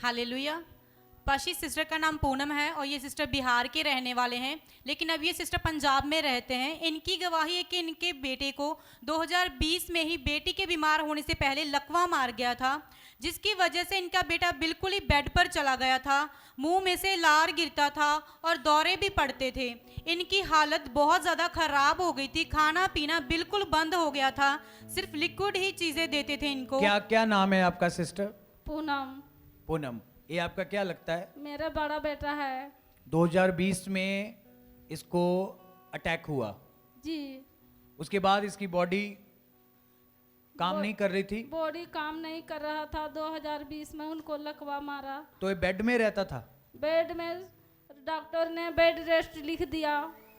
Hallelujah. पाशी sister का नाम पूनम है और ये सिस्टर बिहार के रहने वाले हैं, लेकिन अब ये सिस्टर पंजाब में रहते हैं। इनकी गवाही है कि इनके बेटे को 2020 में ही बेटी के बीमार होने से पहले लकवा मार गया था, जिसकी वजह से इनका बेटा बिल्कुल ही बेड पर चला गया था, मुंह में से लार गिरता था और दौरे भी पड़ते थे। इनकी हालत बहुत ज़्यादा ख़राब हो गई थी, खाना पीना बिल्कुल बंद हो गया था, सिर्फ लिक्विड ही चीज़ें देते थे इनको। क्या क्या नाम है आपका सिस्टर? पूनम। पूनम। ये आपका क्या लगता है? मेरा बड़ा बेटा है। 2020 में इसको अटैक हुआ जी। उसके बाद इसकी बॉडी काम नहीं कर रही थी, बॉडी काम नहीं कर रहा था। 2020 में उनको लकवा मारा। तो ये बेड में रहता था। बेड में डॉक्टर ने बेड रेस्ट लिख दिया।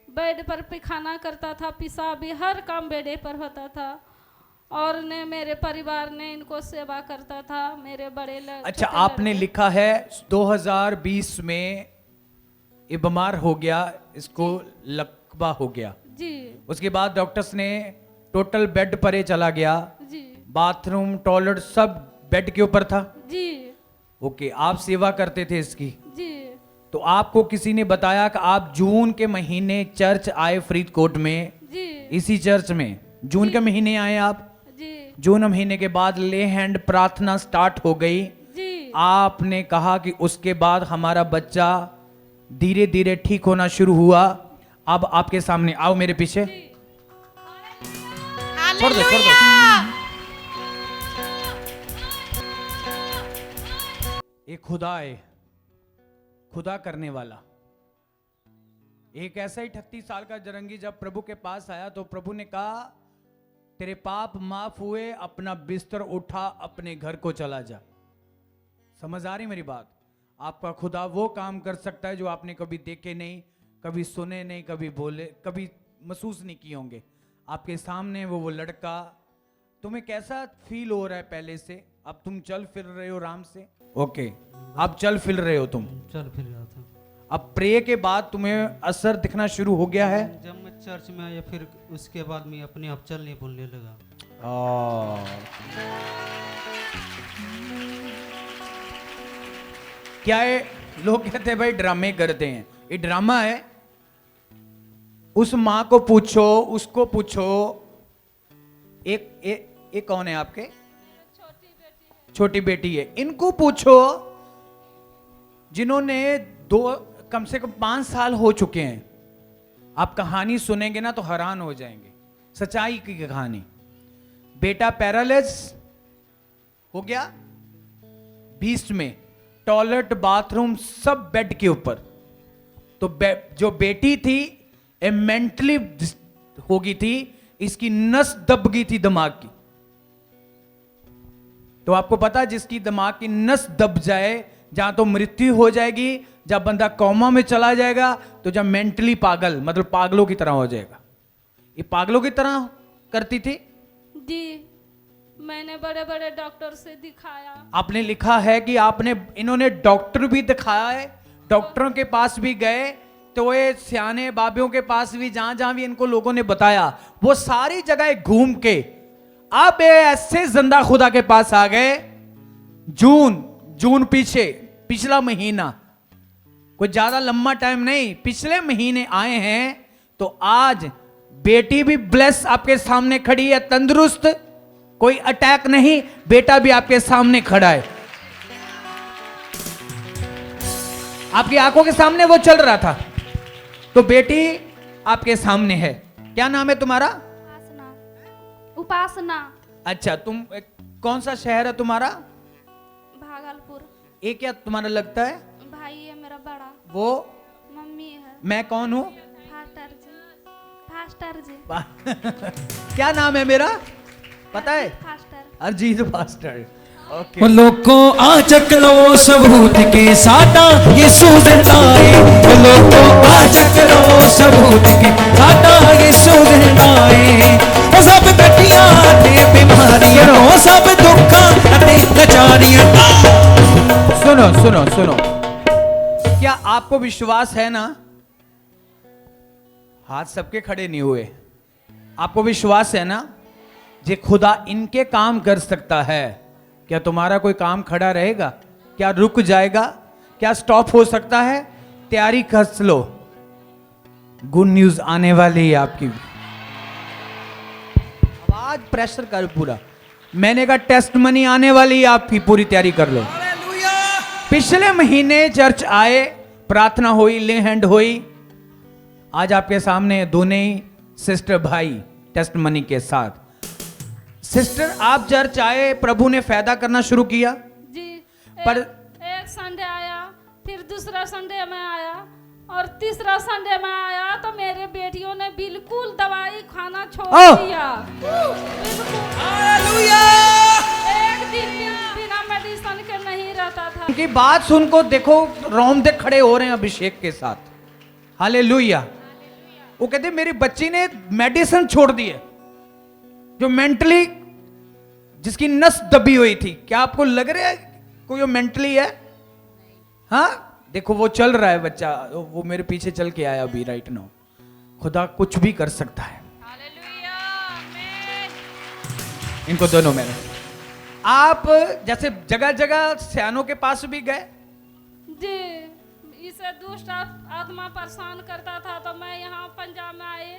बेड पर पैखाना करता था, पेशाब भी, हर काम बेडे पर होता था। और ने मेरे परिवार ने इनको सेवा करता था, मेरे बड़े अच्छा, आपने लिखा है 2020 में ये बीमार हो गया, इसको लकवा हो गया जी। उसके बाद डॉक्टर्स ने टोटल बेड पर ही चला गया। जी। बाथरूम टॉयलेट सब बेड के ऊपर था। जी। ओके, आप सेवा करते थे इसकी। जी। तो आपको किसी ने बताया कि आप जून के महीने चर्च आए फरीदकोट में? जी। इसी चर्च में जून के महीने आए आप? जी। जून महीने के बाद ले हैंड प्रार्थना स्टार्ट हो गई। जी। आपने कहा कि उसके बाद हमारा बच्चा धीरे धीरे ठीक होना शुरू हुआ। अब आपके सामने आओ, मेरे पीछे। छोड़ दो, छोड़ दो। एक खुदा है, खुदा करने वाला। एक ऐसा ही 38 साल का जरंगी जब प्रभु के पास आया तो प्रभु ने कहा, तेरे पाप माफ हुए, अपना बिस्तर उठा, अपने घर को चला जा। समझ आ रही मेरी बात? आपका खुदा वो काम कर सकता है जो आपने कभी देखे नहीं, कभी सुने नहीं, कभी बोले, कभी महसूस नहीं किए होंगे। आपके सामने वो लड़का। तुम्हें कैसा फील हो रहा है पहले से? अब तुम चल फिर रहे हो आराम से? ओके, अब चल फिर रहे हो तुम? चल फिर रहा था। अब प्रे के बाद तुम्हें असर दिखना शुरू हो गया है? जब मैं चर्च में आया फिर उसके बाद मैं अपने आप चलने बोलने लगा। क्या है, लोग कहते हैं भाई ड्रामे करते हैं। ये ड्रामा है। उस माँ को पूछो, उसको पूछो। एक कौन है आपके? छोटी बेटी है। इनको पूछो जिन्होंने कम से कम 5 साल हो चुके हैं। आप कहानी सुनेंगे ना तो हैरान हो जाएंगे, सच्चाई की कहानी। बेटा पैरालिस हो गया 20 में, टॉयलेट बाथरूम सब बेड के ऊपर। तो जो बेटी थी मेंटली हो गई थी, इसकी नस दब गई थी दिमाग की। तो आपको पता, जिसकी दिमाग की नस दब जाए, जहां तो मृत्यु हो जाएगी, जब बंदा कोमा में चला जाएगा, तो जब मेंटली पागल, मतलब पागलों की तरह हो जाएगा। ये पागलों की तरह करती थी। जी। मैंने बड़े बड़े डॉक्टर से दिखाया। आपने लिखा है कि इन्होंने डॉक्टर भी दिखाया है, डॉक्टरों के पास भी गए, तो ये सियाने बाबियों के पास भी, जहां जहां भी इनको लोगों ने बताया, वो सारी जगह घूम के अब ये ऐसे जिंदा खुदा के पास आ गए। जून पिछला महीना, कोई ज्यादा लंबा टाइम नहीं, पिछले महीने आए हैं। तो आज बेटी भी ब्लेस आपके सामने खड़ी है, तंदुरुस्त, कोई अटैक नहीं, बेटा भी आपके सामने खड़ा है। आपकी आंखों के सामने वो चल रहा था, तो बेटी आपके सामने है। क्या नाम है तुम्हारा? उपासना। अच्छा, तुम कौन सा शहर है तुम्हारा? भागलपुर। ये क्या तुम्हारा लगता है? भाई है मेरा बड़ा। वो मम्मी है। मैं कौन हूँ? फास्टर जी। क्या नाम है मेरा पता है? फास्टर। अरजीत फास्टर। ओके। लोगों आ चक लो सबूत के साटा यीशु जिंदा है। लोगों आ चक लो सबूत के साटा यीशु जिंदा है। वो सब कटियां ते बीमारियां, वो सब दुखां ते लाचारियां। सुनो, क्या आपको विश्वास है ना? हाथ सबके खड़े नहीं हुए। आपको विश्वास है ना जे खुदा इनके काम कर सकता है? क्या तुम्हारा कोई काम खड़ा रहेगा? क्या रुक जाएगा, क्या स्टॉप हो सकता है? तैयारी कस लो, गुड न्यूज आने वाली है आपकी। आवाज प्रेशर कर पूरा। मैंने कहा टेस्ट मनी आने वाली है आपकी, पूरी तैयारी कर लो। पिछले महीने चर्च आए, प्रार्थना हुई, ले हैंड हुई। आज आपके सामने दोनों ही सिस्टर भाई टेस्ट मनी के साथ। सिस्टर आप चर्च आए, प्रभु ने फायदा करना शुरू किया, जी। पर एक संडे आया, फिर दूसरा संडे में आया, और तीसरा संडे में आया तो मेरे बेटियों ने बिल्कुल दवाई खाना छोड़ दिया। एक दिन भी बिना मेडिसिन के नहीं रहता था। उनकी बात सुनको देखो, रोमदे खड़े हो रहे हैं अभिषेक के साथ। हालेलुया। वो कहते मेरी बच्ची ने मेडिसिन छोड़ दी है, जो मेंटली जिसकी नस दबी हुई थी। क्या आपको लग रहा है कोई मेंटली है? हाँ, देखो वो चल रहा है बच्चा, वो मेरे पीछे चल के आया अभी राइट नाउ। खुदा कुछ भी कर सकता है। इनको दोनों में आप जैसे जगह जगह सयानों के पास भी गए? जी, इसे दुष्ट आत्मा परेशान करता था, तो मैं यहाँ पंजाब में आई,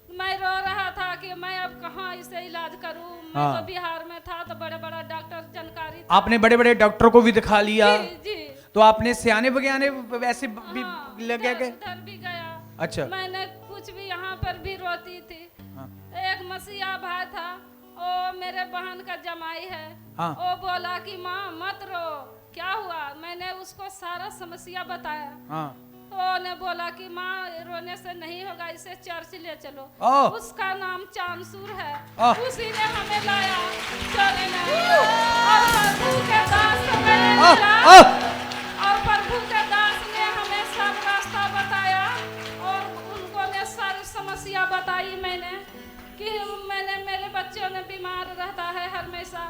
मैं रो रहा था कि मैं अब कहाँ इसे इलाज करूँ। मैं हाँ। तो बिहार में था, तो बड़े बड़ा डॉक्टर जानकारी था। आपने बड़े बड़े डॉक्टरों को भी दिखा लिया? जी, जी। तो आपने सियाने बगयाने वैसे भी हाँ, लगे गए? उधर भी गया। अच्छा। मैंने कुछ भी यहाँ पर भी रोती थी। हाँ। एक मसीहा भाई था, वो मेरे बहन का जमाई है। हाँ। वो बोला कि माँ मत रो, क्या हुआ? मैंने उसको सारा समस्या बताया। हाँ। तो ने बोला कि माँ रोने से नहीं होगा, इसे चर्च ले चलो। ओह। उसका नाम चांसूर है। ओह। उसी ने हमें लाया चले और प्रभु के दास को मैंने ओह, मिला। ओह। और प्रभु के दास ने हमें सब रास्ता बताया, और उनको ने सारी समस्या बताई। मैंने कि मेरे बच्चों ने बीमार रहता है हमेशा,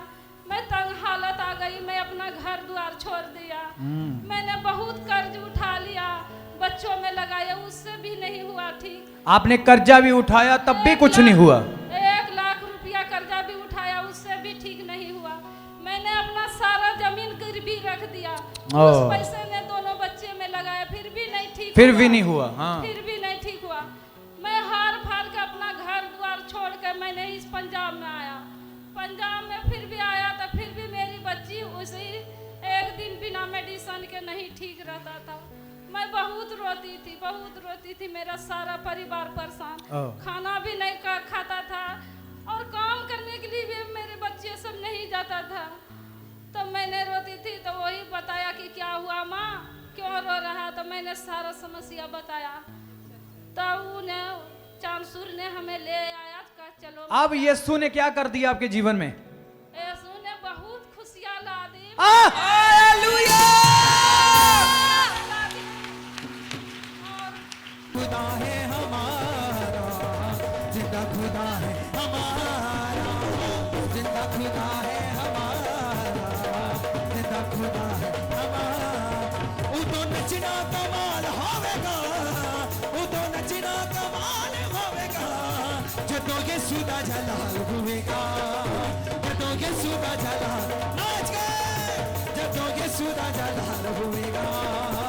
मैं तंग हालत आ गई, मैं अपना घर द्वार छोड़ दिया। मैंने बहुत कर्ज उठा लिया, बच्चों में लगाया, उससे भी नहीं हुआ ठीक। आपने कर्जा भी उठाया तब भी कुछ नहीं हुआ? 1 लाख रुपया कर्जा भी उठाया, उससे भी ठीक नहीं हुआ। मैंने अपना सारा जमीन गिरवी रख दिया, उस पैसे ने दोनों बच्चे में लगाया, फिर भी नहीं ठीक फिर हुआ। भी नहीं हुआ? हाँ। फिर भी नहीं ठीक हुआ। मैं हार फार के अपना घर द्वार छोड़ के मैंने इस पंजाब में आया। पंजाब में फिर भी आया तो फिर भी मेरी बच्ची उसी एक दिन बिना मेडिसिन के नहीं ठीक रहता था। मैं बहुत रोती थी, मेरा सारा परिवार परेशान, खाना भी नहीं खाता था, और काम करने के लिए भी मेरे बच्चे सब नहीं जाता था। तो मैंने रोती थी, तो वही बताया कि क्या हुआ माँ, क्यों रो रहा? तो मैंने सारा समस्या बताया, तो उन्हें चांसूर ने हमें ले आया, कहा चलो। अब यीशु ने क्या कर दिया आपके जीवन में? यीशु ने बहुत खुशियाँ ला दी। हालेलुया। खुदा है हमारा, जिंदा खुदा है हमारा, जिंदा खुदा है हमारा, जिंदा खुदा है हमारा। उदो नचना कमाल होवेगा, उदो नचना कमाल होवेगा, जदों यीशु दा जलाल होवेगा, जदों यीशु दा जलाल, नाच के जदों यीशु दा जलाल होवेगा।